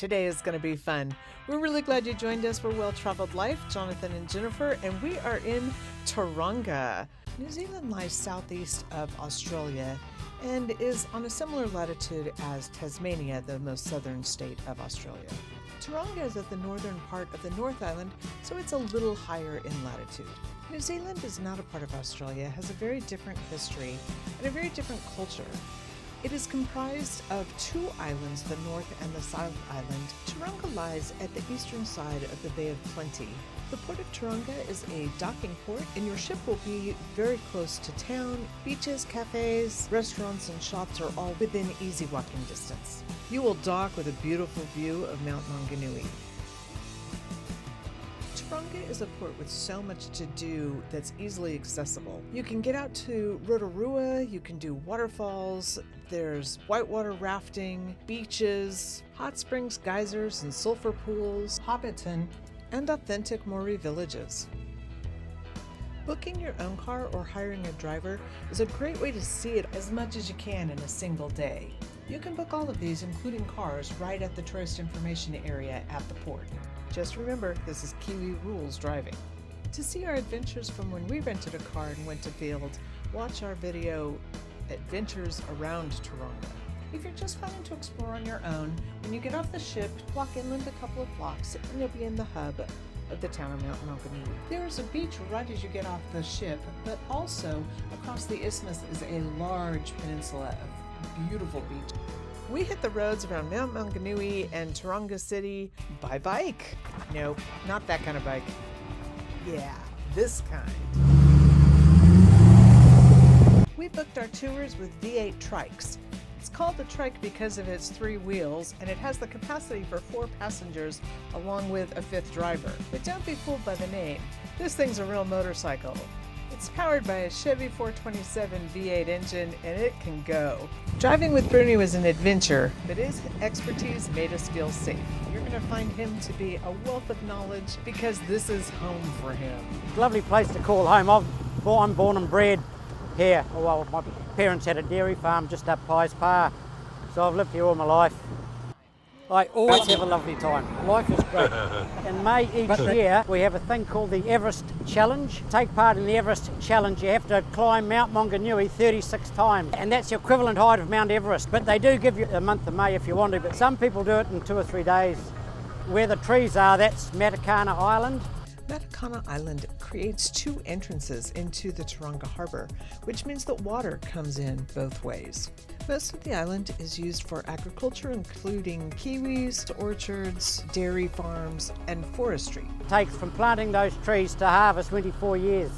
today is going to be fun. We're really glad you joined us for Well Traveled Life, Jonathan and Jennifer, and we are in Taronga. New Zealand lies southeast of Australia and is on a similar latitude as Tasmania, the most southern state of Australia. Taronga is at the northern part of the North Island, so it's a little higher in latitude. New Zealand is not a part of Australia, has a very different history and a very different culture. It is comprised of two islands, the North and the South Island. Taronga lies at the eastern side of the Bay of Plenty. The port of Taronga is a docking port, and your ship will be very close to town. Beaches, cafes, restaurants, and shops are all within easy walking distance. You will dock with a beautiful view of Mount Maunganui. Taronga is a port with so much to do that's easily accessible. You can get out to Rotorua, you can do waterfalls, there's whitewater rafting, beaches, hot springs, geysers, and sulfur pools, Hobbiton, and authentic Maori villages. Booking your own car or hiring a driver is a great way to see it as much as you can in a single day. You can book all of these, including cars, right at the tourist information area at the port. Just remember, this is Kiwi rules driving. To see our adventures from when we rented a car and went to field, watch our video, Adventures Around Taronga. If you're just planning to explore on your own, when you get off the ship, walk inland a couple of blocks and you'll be in the hub of the town of Mount Maunganui. There is a beach right as you get off the ship, but also across the isthmus is a large peninsula of beautiful beach. We hit the roads around Mount Maunganui and Taronga City by bike. Nope, not that kind of bike. Yeah, this kind. We booked our tours with V8 trikes. It's called the trike because of its 3 wheels, and it has the capacity for 4 passengers along with a 5th driver. But don't be fooled by the name. This thing's a real motorcycle. It's powered by a Chevy 427 V8 engine, and it can go. Driving with Bruni was an adventure, but his expertise made us feel safe. You're going to find him to be a wealth of knowledge because this is home for him. Lovely place to call home. I'm born and bred here. Well, my parents had a dairy farm just up Pies Par, so I've lived here all my life. I always have a lovely time. Life is great. In May each year, we have a thing called the Everest Challenge. To take part in the Everest Challenge, you have to climb Mount Maunganui 36 times, and that's the equivalent height of Mount Everest. But they do give you a month of May if you want to, but some people do it in 2 or 3 days. Where the trees are, that's Matakana Island. Matakana Island creates 2 entrances into the Taronga Harbor, which means that water comes in both ways. Most of the island is used for agriculture, including kiwis, orchards, dairy farms, and forestry. It takes from planting those trees to harvest 24 years.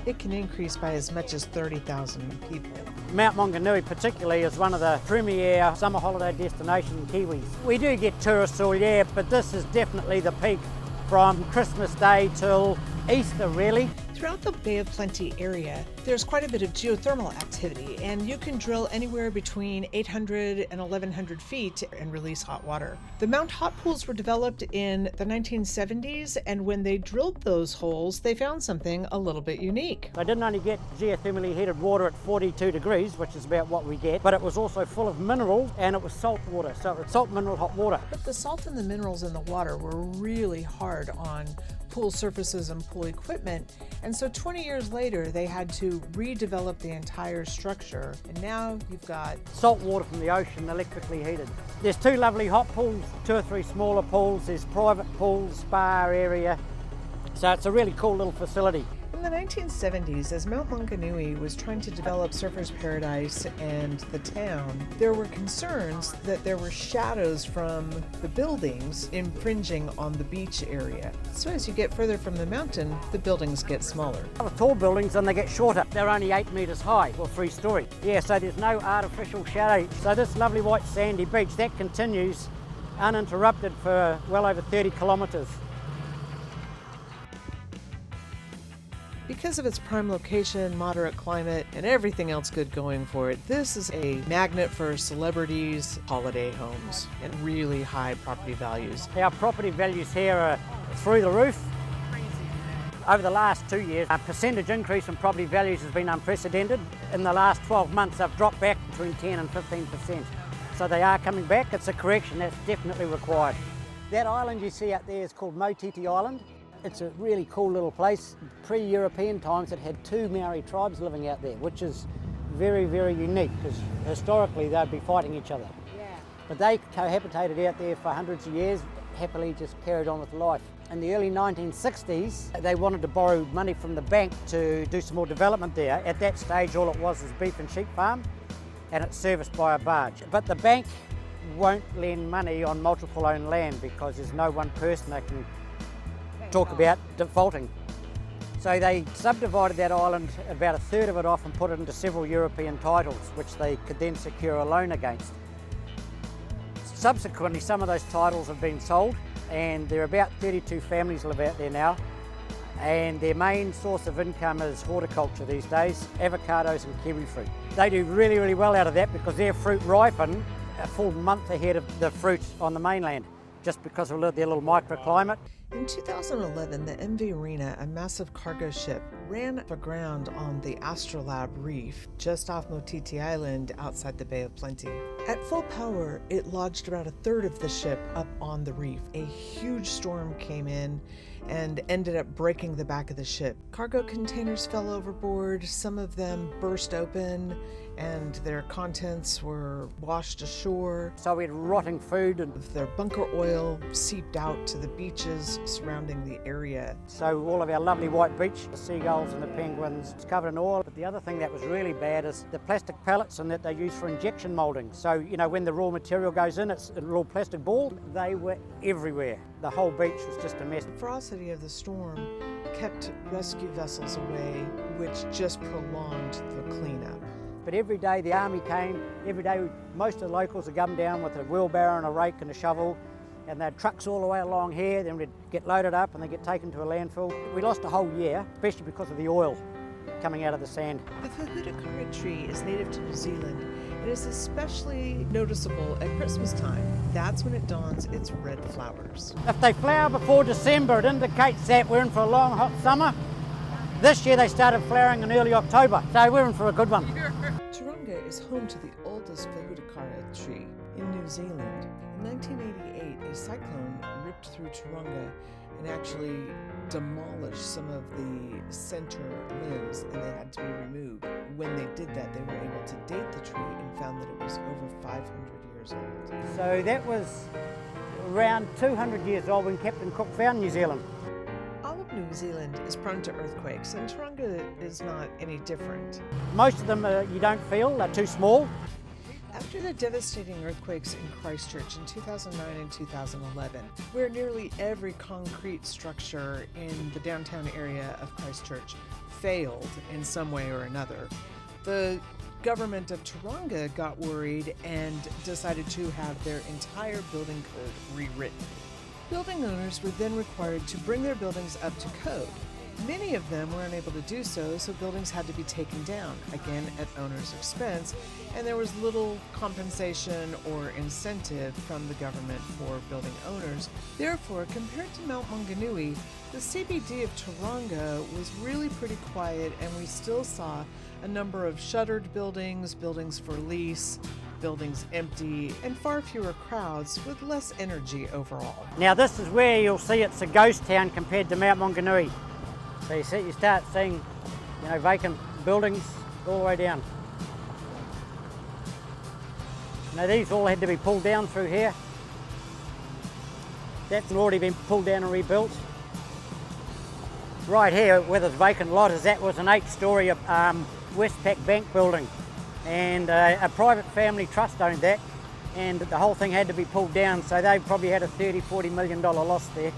It can increase by as much as 30,000 people. Mount Maunganui particularly is one of the premier summer holiday destinations in Kiwis. We do get tourists all year, but this is definitely the peak from Christmas Day till Easter, really. Throughout the Bay of Plenty area, there's quite a bit of geothermal activity, and you can drill anywhere between 800 and 1,100 feet and release hot water. The Mount Hot Pools were developed in the 1970s, and when they drilled those holes, they found something a little bit unique. They didn't only get geothermally heated water at 42 degrees, which is about what we get, but it was also full of minerals, and it was salt water, so it was salt, mineral, hot water. But the salt and the minerals in the water were really hard on pool surfaces and pool equipment, and so 20 years later they had to redevelop the entire structure, and now you've got salt water from the ocean electrically heated. There's 2 lovely hot pools, 2 or 3 smaller pools, there's private pools, spa area, so it's a really cool little facility. In the 1970s, as Mount Maunganui was trying to develop Surfers Paradise and the town, there were concerns that there were shadows from the buildings infringing on the beach area. So as you get further from the mountain, the buildings get smaller. The tall buildings, and they get shorter. They're only 8 metres high, or 3-storey. Yeah, so there's no artificial shadow. So this lovely white sandy beach, that continues uninterrupted for well over 30 kilometres. Because of its prime location, moderate climate, and everything else good going for it, this is a magnet for celebrities, holiday homes, and really high property values. Our property values here are through the roof. Over the last 2 years, a percentage increase in property values has been unprecedented. In the last 12 months, they've dropped back between 10 and 15%. So they are coming back. It's a correction that's definitely required. That island you see out there is called Motiti Island. It's a really cool little place. Pre-European times, it had 2 Maori tribes living out there, which is very, very unique because historically they'd be fighting each other. Yeah. But they cohabitated out there for hundreds of years, happily just carried on with life. In the early 1960s, they wanted to borrow money from the bank to do some more development there. At that stage, all it was beef and sheep farm, and it's serviced by a barge. But the bank won't lend money on multiple owned land because there's no one person that can talk about defaulting. So they subdivided that island, about a third of it off, and put it into several European titles, which they could then secure a loan against. Subsequently, some of those titles have been sold, and there are about 32 families live out there now, and their main source of income is horticulture these days, avocados and kiwi fruit. They do really, really well out of that because their fruit ripen a full month ahead of the fruit on the mainland, just because of their little microclimate. In 2011, the MV Arena, a massive cargo ship, ran aground on the Astrolabe Reef just off Motiti Island outside the Bay of Plenty. At full power, it lodged about a third of the ship up on the reef. A huge storm came in and ended up breaking the back of the ship. Cargo containers fell overboard, some of them burst open, and their contents were washed ashore. So we had rotting food, and their bunker oil seeped out to the beaches surrounding the area. So all of our lovely white beach, the seagulls and the penguins, it's covered in oil. But the other thing that was really bad is the plastic pellets and that they use for injection moulding. So, you know, when the raw material goes in, it's a little plastic ball. They were everywhere. The whole beach was just a mess. The ferocity of the storm kept rescue vessels away, which just prolonged the cleanup. But every day the army came, every day most of the locals would come down with a wheelbarrow and a rake and a shovel, and they had trucks all the way along here, then we'd get loaded up and they'd get taken to a landfill. We lost a whole year, especially because of the oil coming out of the sand. The Foothills tree is native to New Zealand. It is especially noticeable at Christmas time. That's when it dawns its red flowers. If they flower before December, it indicates that we're in for a long hot summer. This year they started flowering in early October, so we're in for a good one. Taronga is home to the oldest Foothills tree in New Zealand. In 1988, a cyclone ripped through Taronga and actually demolished some of the center limbs, and they had to be removed. When they did that, they were able to date the tree and found that it was over 500 years old. So that was around 200 years old when Captain Cook found New Zealand. All of New Zealand is prone to earthquakes, and Taronga is not any different. Most of them you don't feel, they're too small. After the devastating earthquakes in Christchurch in 2009 and 2011, where nearly every concrete structure in the downtown area of Christchurch failed in some way or another, the government of Taronga got worried and decided to have their entire building code rewritten. Building owners were then required to bring their buildings up to code. Many of them were unable to do so, so buildings had to be taken down, again at owners' expense, and there was little compensation or incentive from the government for building owners. Therefore, compared to Mount Maunganui, the CBD of Taronga was really pretty quiet, and we still saw a number of shuttered buildings, buildings for lease, buildings empty, and far fewer crowds with less energy overall. Now this is where you'll see it's a ghost town compared to Mount Maunganui. So you start seeing, you know, vacant buildings all the way down. Now these all had to be pulled down through here. That's already been pulled down and rebuilt. Right here where this vacant lot is, that was an 8-storey Westpac Bank building, and a private family trust owned that, and the whole thing had to be pulled down, so they probably had a $30–40 million loss there.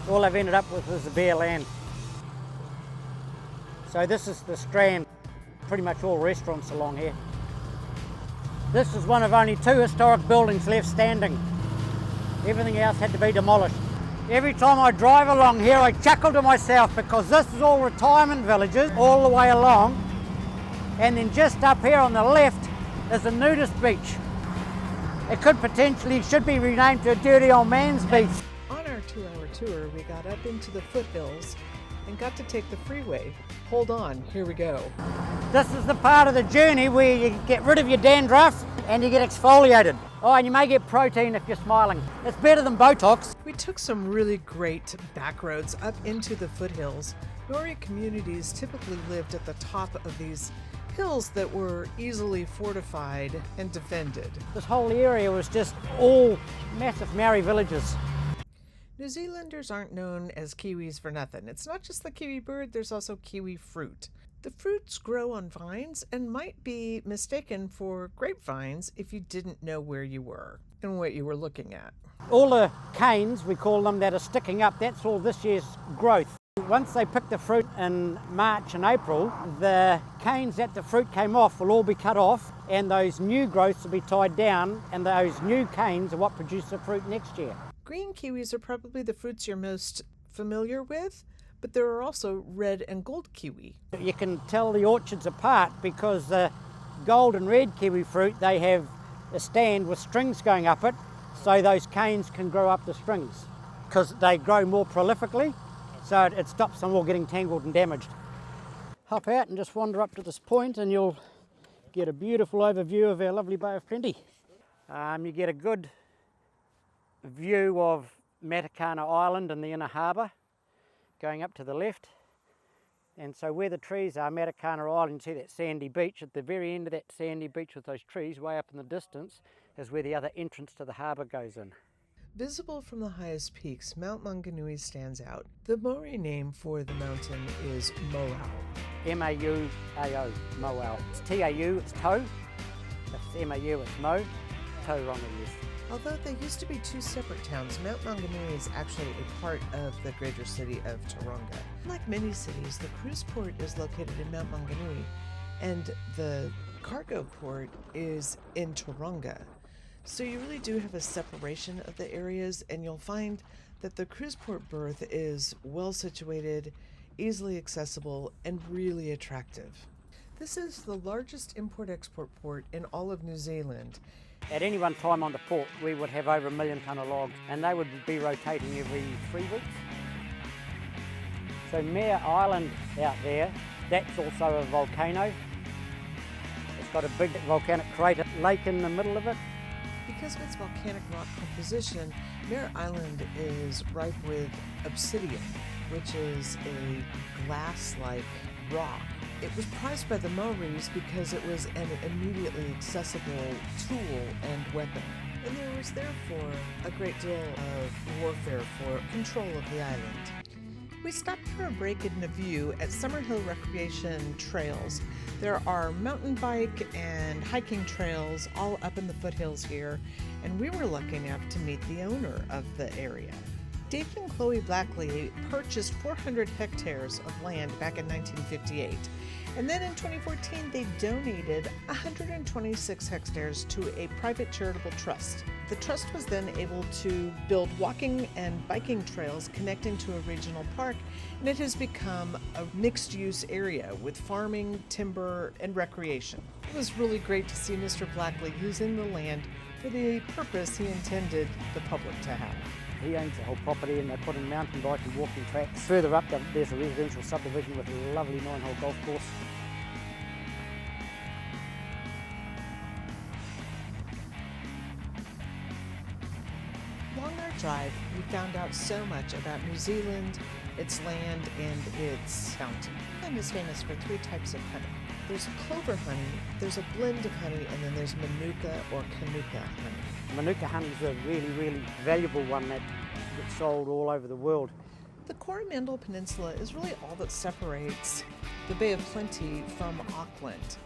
All they've ended up with is the bare land. So this is the Strand, pretty much all restaurants along here. This is one of only 2 historic buildings left standing. Everything else had to be demolished. Every time I drive along here I chuckle to myself because this is all retirement villages all the way along, and then just up here on the left is a nudist beach. It should be renamed to a dirty old man's beach. On our 2-hour tour, we got up into the foothills and got to take the freeway. Hold on, here we go. This is the part of the journey where you get rid of your dandruff and you get exfoliated. Oh, and you may get protein if you're smiling. It's better than Botox. We took some really great back roads up into the foothills. Maori communities typically lived at the top of these hills that were easily fortified and defended. This whole area was just all massive Maori villages. New Zealanders aren't known as kiwis for nothing. It's not just the kiwi bird, there's also kiwi fruit. The fruits grow on vines and might be mistaken for grapevines if you didn't know where you were and what you were looking at. All the canes, we call them, that are sticking up, that's all this year's growth. Once they pick the fruit in March and April, the canes that the fruit came off will all be cut off and those new growths will be tied down, and those new canes are what produce the fruit next year. Green kiwis are probably the fruits you're most familiar with, but there are also red and gold kiwi. You can tell the orchards apart because the gold and red kiwi fruit, they have a stand with strings going up it, so those canes can grow up the strings because they grow more prolifically, so it stops them all getting tangled and damaged. Hop out and just wander up to this point and you'll get a beautiful overview of our lovely Bay of Plenty. You get a good view of Matakana Island and the inner harbour going up to the left, and so where the trees are, Matakana Island, you see that sandy beach. At the very end of that sandy beach with those trees way up in the distance is where the other entrance to the harbour goes in. Visible from the highest peaks, Mount Maunganui stands out. The Maori name for the mountain is Moau. M-A-U-A-O, Moau. It's T-A-U, it's toe. It's M-A-U, it's Mo. Tauranga, yes. Although they used to be two separate towns, Mount Maunganui is actually a part of the greater city of Taronga. Like many cities, the cruise port is located in Mount Maunganui, and the cargo port is in Taronga. So you really do have a separation of the areas, and you'll find that the cruise port berth is well situated, easily accessible, and really attractive. This is the largest import-export port in all of New Zealand. At any one time on the port, we would have over 1 million tonne of logs, and they would be rotating every 3 weeks. So Mare Island out there, that's also a volcano. It's got a big volcanic crater lake in the middle of it. Because of its volcanic rock composition, Mare Island is ripe with obsidian, which is a glass-like rock. It was prized by the Maoris because it was an immediately accessible tool and weapon. And there was therefore a great deal of warfare for control of the island. We stopped for a break in the view at Summerhill Recreation Trails. There are mountain bike and hiking trails all up in the foothills here, and we were lucky enough to meet the owner of the area. David and Chloe Blackley purchased 400 hectares of land back in 1958. And then in 2014, they donated 126 hectares to a private charitable trust. The trust was then able to build walking and biking trails connecting to a regional park, and it has become a mixed-use area with farming, timber, and recreation. It was really great to see Mr. Blackley using the land for the purpose he intended the public to have. He owns the whole property, and they put in mountain bike and walking tracks. Further up, there's a residential subdivision with a lovely 9-hole golf course. Along our drive, we found out so much about New Zealand, its land, and its bounty. New Zealand is famous for 3 types of honey. There's clover honey, there's a blend of honey, and then there's Manuka or Kanuka honey. Manuka honey is a really, really valuable one that gets sold all over the world. The Coromandel Peninsula is really all that separates the Bay of Plenty from Auckland.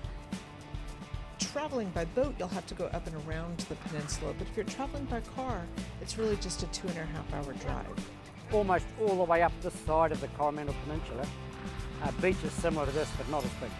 Traveling by boat, you'll have to go up and around the peninsula, but if you're traveling by car, it's really just a 2.5-hour drive. Almost all the way up this side of the Coromandel Peninsula, beach is similar to this, but not as big.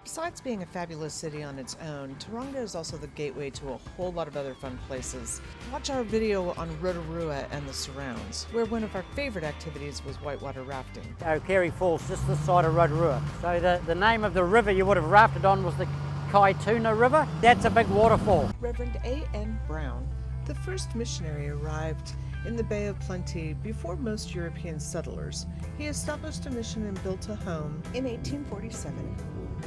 Besides being a fabulous city on its own, Taronga is also the gateway to a whole lot of other fun places. Watch our video on Rotorua and the surrounds, where one of our favorite activities was whitewater rafting. Manganui Falls, just this side of Rotorua. So the name of the river you would have rafted on was the Kaimai-Mamaku River. That's a big waterfall. Reverend A.N. Brown, the first missionary, arrived in the Bay of Plenty before most European settlers. He established a mission and built a home in 1847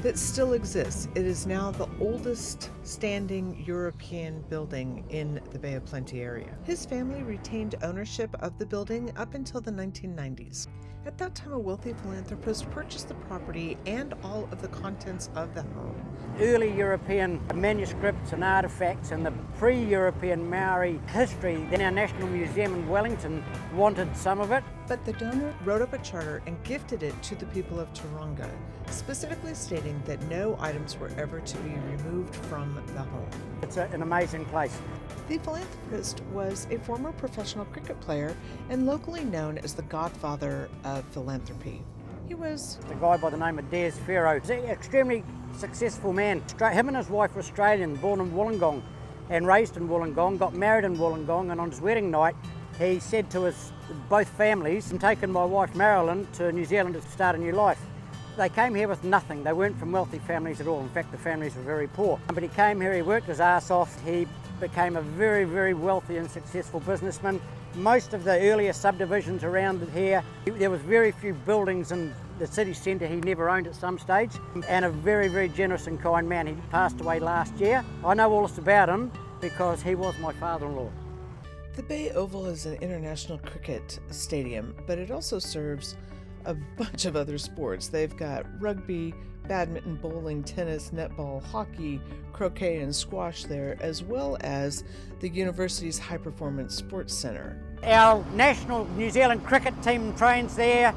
that still exists. It is now the oldest standing European building in the Bay of Plenty area. His family retained ownership of the building up until the 1990s. At that time, a wealthy philanthropist purchased the property and all of the contents of the home. Early European manuscripts and artefacts and the pre-European Maori history. Then our National Museum in Wellington wanted some of it. But the donor wrote up a charter and gifted it to the people of Taronga, specifically stating that no items were ever to be removed from the home. It's an amazing place. The philanthropist was a former professional cricket player and locally known as the godfather of philanthropy. He was a guy by the name of Des Farrow. He's an extremely successful man. Him and his wife were Australian, born in Wollongong and raised in Wollongong, got married in Wollongong, and on his wedding night he said to both families, I'm taking my wife Marilyn to New Zealand to start a new life. They came here with nothing. They weren't from wealthy families at all. In fact, the families were very poor. But he came here, he worked his ass off. He became a very, very wealthy and successful businessman. Most of the earlier subdivisions around here, there was very few buildings in the city centre he never owned at some stage, and a very, very generous and kind man. He passed away last year. I know all this about him because he was my father-in-law. The Bay Oval is an international cricket stadium, but it also serves a bunch of other sports. They've got rugby, badminton, bowling, tennis, netball, hockey, croquet, and squash there, as well as the university's High Performance Sports Centre. Our national New Zealand cricket team trains there.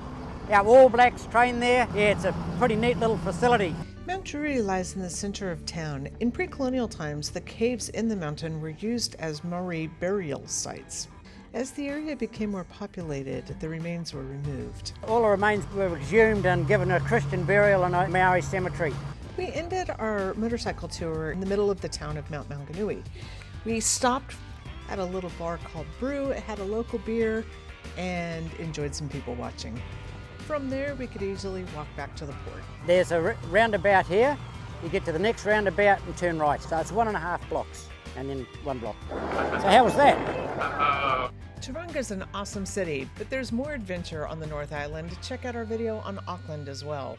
Our All Blacks train there. Yeah, it's a pretty neat little facility. Mount Drury lies in the center of town. In pre-colonial times, the caves in the mountain were used as Maori burial sites. As the area became more populated, the remains were removed. All the remains were exhumed and given a Christian burial in a Maori cemetery. We ended our motorcycle tour in the middle of the town of Mount Maunganui. We stopped at a little bar called Brew, had a local beer, and enjoyed some people watching. From there, we could easily walk back to the port. There's a roundabout here. You get to the next roundabout and turn right. So it's 1.5 blocks and then 1 block. So how was that? Taronga is an awesome city, but there's more adventure on the North Island. Check out our video on Auckland as well.